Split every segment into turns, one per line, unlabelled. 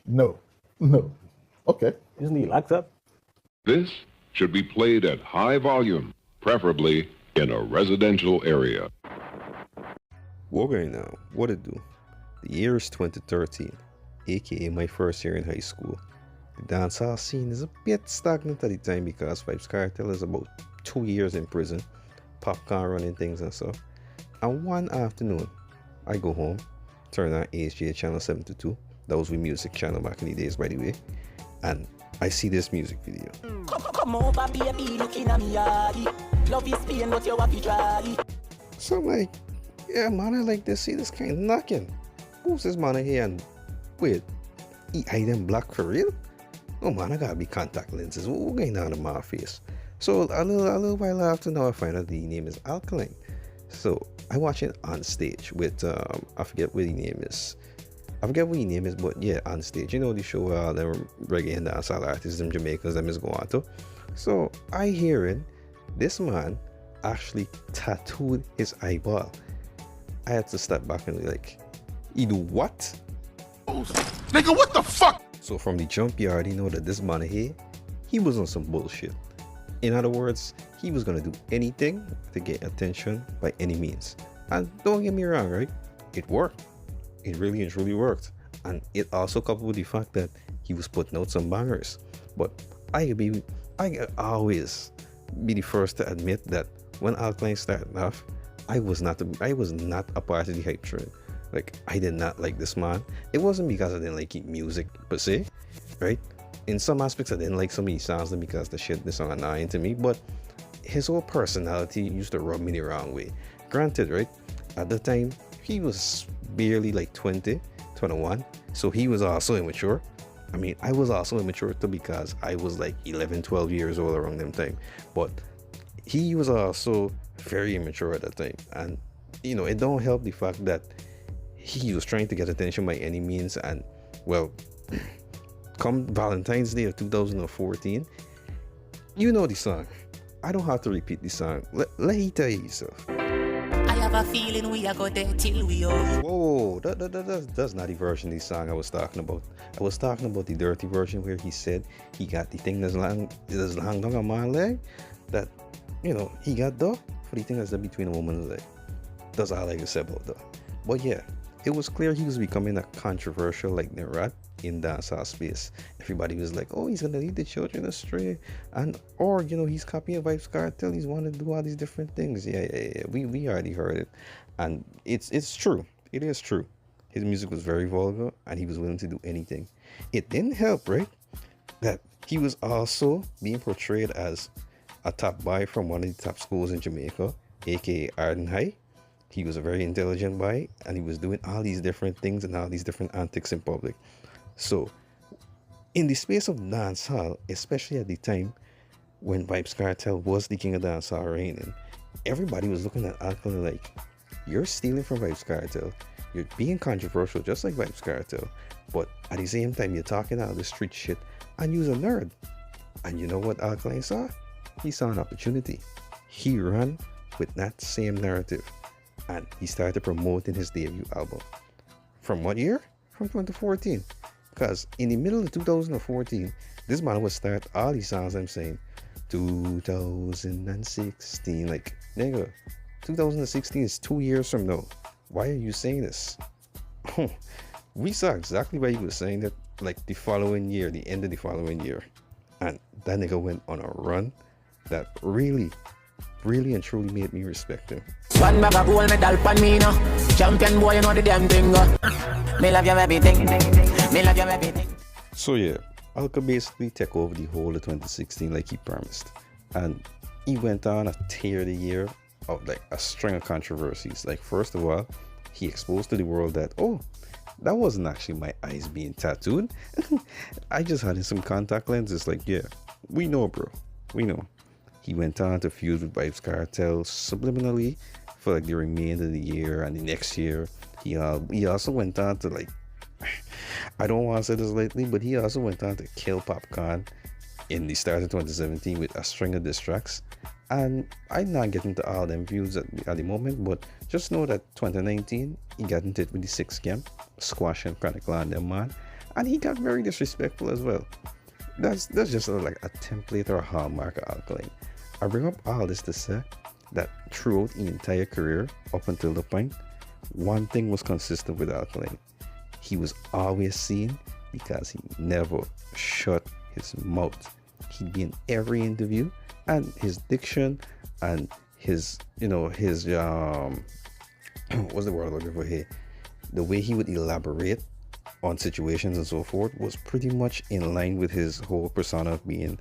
No. No. Okay.
Isn't he locked up?
This should be played at high volume, preferably in a residential area.
Okay now, what it do? The year is 2013, aka my first year in high school. The dancehall scene is a bit stagnant at the time because Vybz Kartel is about 2 years in prison, Popcorn running things and stuff. And one afternoon, I go home, turn on HJ channel 722, that was the music channel back in the days by the way, and I see this music video.
Come over, baby, looking at me, love is pain, but you have to try.
So I'm like, yeah man, I like this, see this kind of knocking. Who's this man here and wait, he eye them black for real? Oh man, I gotta be contact lenses. What going on in my face? So a little while after now I find out the name is Alkaline. So I watch it on stage with I forget what the name is. But yeah, on stage. You know the show where all them reggae and dancehall artists in Jamaica them is going to. So I hearing this man actually tattooed his eyeball. I had to step back and be like, you do what?
Nigga, what the fuck?
So from the jump, you already know that this man here, he was on some bullshit. In other words, he was gonna do anything to get attention by any means. And don't get me wrong, right? It worked. It really and truly worked. And it also coupled with the fact that he was putting out some bangers. But I always be the first to admit that when Alkaline started off, I was not a part of the hype train. Like, I did not like this man. It wasn't because I didn't like his music per se, right? In some aspects, I didn't like some of his songs because the song annoying to me, but his whole personality used to rub me the wrong way. Granted, right? At the time, he was barely like 20, 21, so he was also immature. I mean, I was also immature too because I was like 11, 12 years old around them time, but he was also very immature at that time. And, you know, it don't help the fact that he was trying to get attention by any means, and well, come Valentine's Day of 2014, you know the song. I don't have to repeat the song. Let he tell you yourself.
I have a feeling we are going there till we all.
Whoa, that's not the version of the song I was talking about. I was talking about the dirty version where he said he got the thing that's long down on my leg, that, you know, he got though for the thing that's between a woman's leg. That's all I can say about that. But yeah, it was clear he was becoming a controversial like Nerat in dancehall space. Everybody was like, oh, he's gonna lead the children astray, and or, you know, he's copying Vybz Kartel, he's wanting to do all these different things. Yeah. We already heard it, and it's true. It is true. His music was very vulgar, and he was willing to do anything. It didn't help, right, that he was also being portrayed as a top boy from one of the top schools in Jamaica, aka Arden High. He was a very intelligent boy, and he was doing all these different things and all these different antics in public. So, in the space of dancehall, especially at the time when Vybz Kartel was the king of dancehall reigning, everybody was looking at Alkaline like, you're stealing from Vybz Kartel, you're being controversial just like Vybz Kartel, but at the same time you're talking all this street shit, and you're a nerd. And you know what Alkaline saw? He saw an opportunity. He ran with that same narrative, and he started promoting his debut album. From what year? From 2014. Because in the middle of 2014, this man would start all these songs I'm saying 2016. Like, nigga, 2016 is 2 years from now. Why are you saying this? We saw exactly why he was saying that, like the following year, the end of the following year. And that nigga went on a run that really and truly made me respect him.
One bag of gold medal pan me now. Champion boy, you know the damn thing. Me love your everything. Me love your everything.
So yeah, Alka basically took over the whole of 2016 like he promised. And he went on a tear the year of like a string of controversies. Like, first of all, he exposed to the world that, oh, that wasn't actually my eyes being tattooed. I just had some contact lenses. Like, yeah, we know, bro. We know. He went on to feud with Vybz Kartel subliminally for like the remainder of the year and the next year. He also went on to, like, I don't want to say this lately, but he also went on to kill Popcorn in the start of 2017 with a string of diss tracks. And I'm not getting to all them views at the moment, but just know that 2019 he got into it with the 6 Scam, Squash and Chronicle on them, man. And he got very disrespectful as well. That's just like a template or a hallmark of Alkaline. I bring up all this to say that throughout the entire career, up until the point, one thing was consistent with Alkaline. He was always seen because he never shut his mouth. He'd be in every interview, and his diction and his, what's the word I'm looking for here? The way he would elaborate on situations and so forth was pretty much in line with his whole persona of being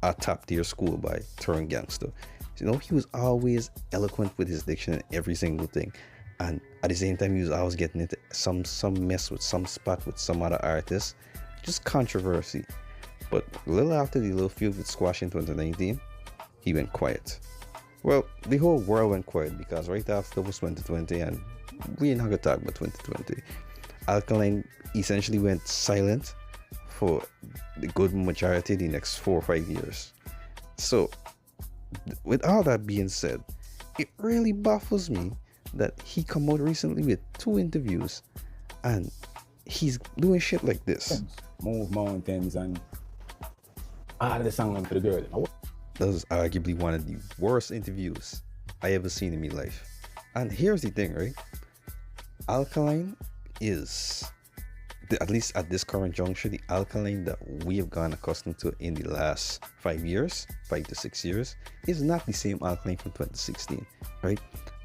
a top tier schoolboy turned gangster. He was always eloquent with his diction and every single thing, and at the same time he was always getting into some mess with some spot with some other artist, just controversy. But a little after the little feud with Squash in 2019, he went quiet. Well, the whole world went quiet because right after was 2020, and we ain't gonna talk about 2020. Alkaline essentially went silent for the good majority of the next 4 or 5 years. So, with all that being said, it really baffles me that he come out recently with 2 interviews and he's doing shit like this.
Move mountains and all the song for the girl.
That was arguably one of the worst interviews I ever seen in my life. And here's the thing, right? Alkaline is, at least at this current juncture, the Alkaline that we have gotten accustomed to in the last 5 years, 5 to 6 years, is not the same Alkaline from 2016, right?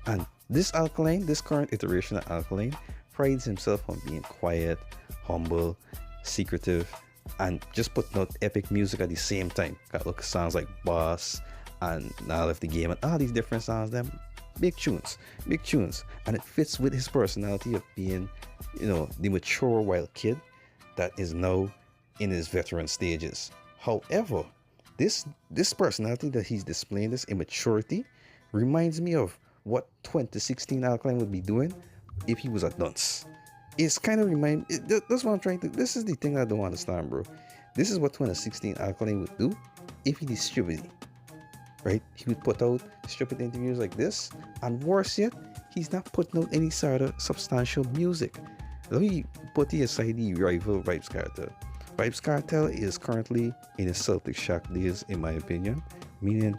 And this Alkaline, this current iteration of Alkaline, prides himself on being quiet, humble, secretive, and just putting out epic music at the same time. Got look songs like Boss and Now Left the Game and all these different songs, them big tunes, and it fits with his personality of being, the mature wild kid that is now in his veteran stages. However, this personality that he's displaying, this immaturity, reminds me of what 2016 Alkaline would be doing if he was a dunce. It's kind of that's what I'm trying to. This is the thing I don't understand, bro. This is what 2016 Alkaline would do if he distributed, right? He would put out stupid interviews like this, and worse yet, he's not putting out any sort of substantial music. Let me put aside the rival Vybz Kartel. Vybz Kartel is currently in his Celtic Shock days, in my opinion, meaning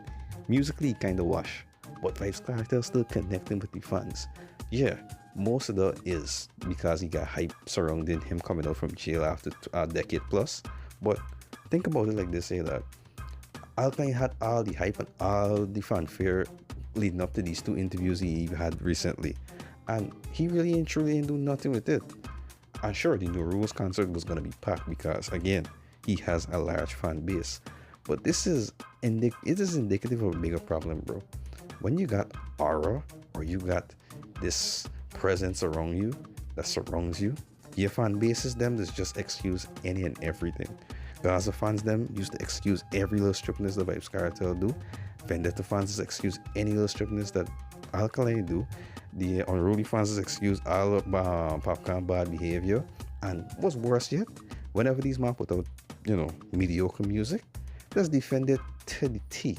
musically kind of wash, but Vybz Kartel still connecting with the fans. Yeah, most of that is because he got hype surrounding him coming out from jail after a decade plus. But think about it like this, say that Alkaline had all the hype and all the fanfare leading up to these 2 interviews he had recently, and he really and truly ain't doing nothing with it. And sure, the New Rules concert was gonna be packed because, again, he has a large fan base. But this is indicative of a bigger problem, bro. When you got aura, or you got this presence around you that surrounds you, your fan bases them just excuse any and everything. Gaza fans them used to excuse every little stupidness that Vybz Kartel do. Vendetta fans excuse any little stupidness that Alkaline do. The unruly fans excuse all of Popcorn bad behavior. And what's worse yet, whenever these men put out, mediocre music, just defend it to the T.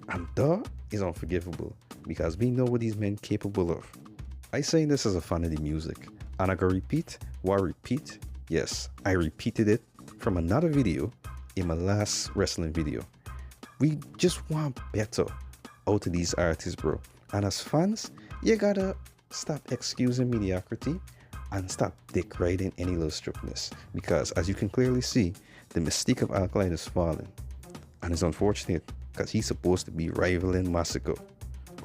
And that is unforgivable because we know what these men capable of. I say this as a fan of the music, and I go repeat. Yes, I repeated it from another video in my last wrestling video. We just want better out of these artists, bro. And as fans, you gotta stop excusing mediocrity and stop dick riding any little stupidness, because as you can clearly see, the mystique of Alkaline is falling, and it's unfortunate because he's supposed to be rivaling Massacre.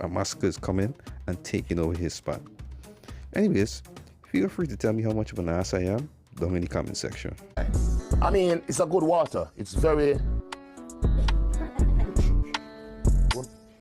And Massacre is coming and taking over his spot. Anyways, feel free to tell me how much of an ass I am down in the comment section.
I mean, it's a good water. It's very